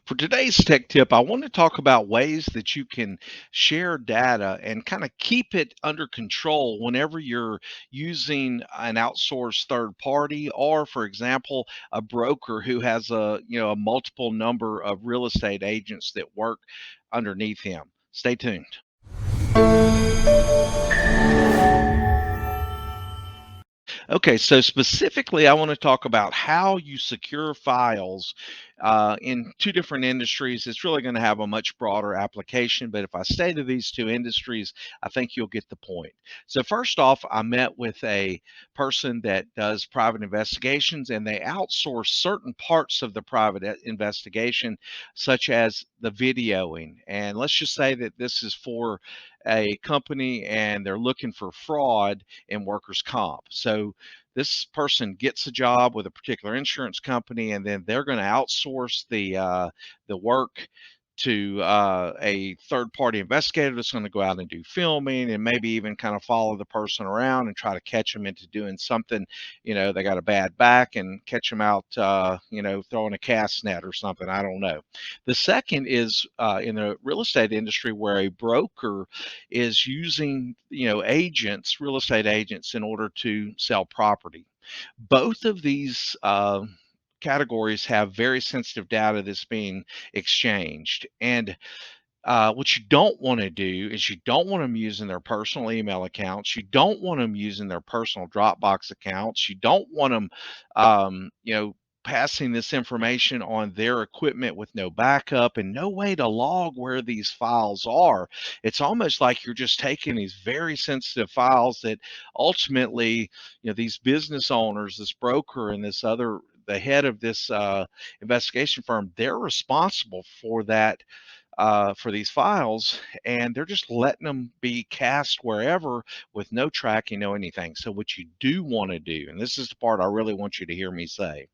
For today's tech tip, I want to talk about ways that you can share data and kind of keep it under control whenever you're using an outsourced third party or, for example, a broker who has a multiple number of real estate agents that work underneath him. Stay tuned. Okay, so specifically, I want to talk about how you secure files in two different industries. It's really going to have a much broader application, but if I stay to these two industries, I think you'll get the point. So, first off, I met with a person that does private investigations, and they outsource certain parts of the private investigation, such as the videoing. And let's just say that this is for a company and they're looking for fraud in workers' comp. So this person gets a job with a particular insurance company, and then they're going to outsource the work to a third party investigator that's going to go out and do filming and maybe even kind of follow the person around and try to catch them into doing something. They got a bad back and catch them out, throwing a cast net or something. I don't know. The second is in the real estate industry where a broker is using, agents, real estate agents, in order to sell property. Both of these categories have very sensitive data that's being exchanged. And what you don't want to do is you don't want them using their personal email accounts. You don't want them using their personal Dropbox accounts. You don't want them, passing this information on their equipment with no backup and no way to log where these files are. It's almost like you're just taking these very sensitive files that ultimately, these business owners, this broker, and the head of this investigation firm, they're responsible for that, for these files, and they're just letting them be cast wherever with no tracking, no anything. So what you do want to do, and this is the part I really want you to hear me say,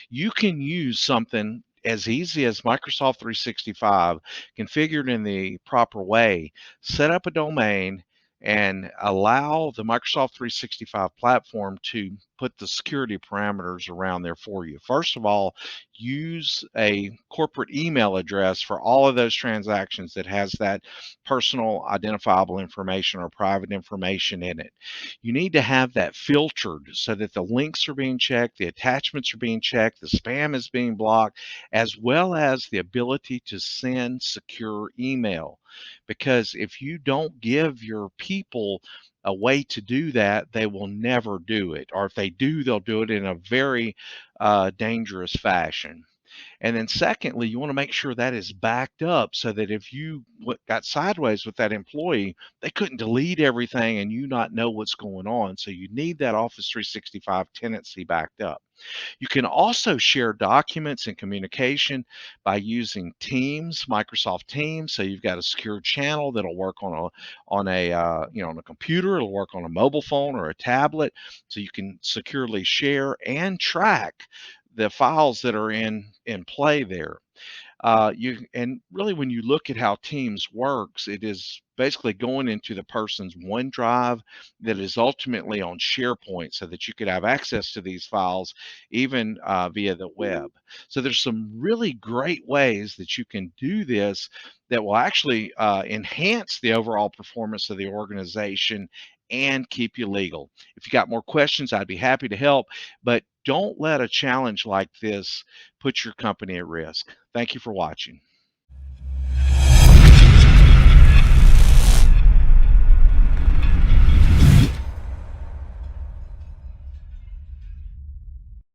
you can use something as easy as Microsoft 365, configured in the proper way, set up a domain, and allow the Microsoft 365 platform to put the security parameters around there for you. First of all, use a corporate email address for all of those transactions that has that personal identifiable information or private information in it. You need to have that filtered so that the links are being checked, the attachments are being checked, the spam is being blocked, as well as the ability to send secure email. Because if you don't give your people a way to do that, they will never do it. Or if they do, they'll do it in a very dangerous fashion. And then secondly, you want to make sure that is backed up so that if you got sideways with that employee, they couldn't delete everything and you not know what's going on. So you need that Office 365 tenancy backed up. You can also share documents and communication by using Teams, Microsoft Teams. So you've got a secure channel that'll work on a computer. It'll work on a mobile phone or a tablet. So you can securely share and track the files that are in play there. You and really, when you look at how Teams works, it is basically going into the person's OneDrive that is ultimately on SharePoint, so that you could have access to these files even via the web. So there's some really great ways that you can do this that will actually enhance the overall performance of the organization and keep you legal. If you got more questions, I'd be happy to help, but don't let a challenge like this put your company at risk. Thank you for watching.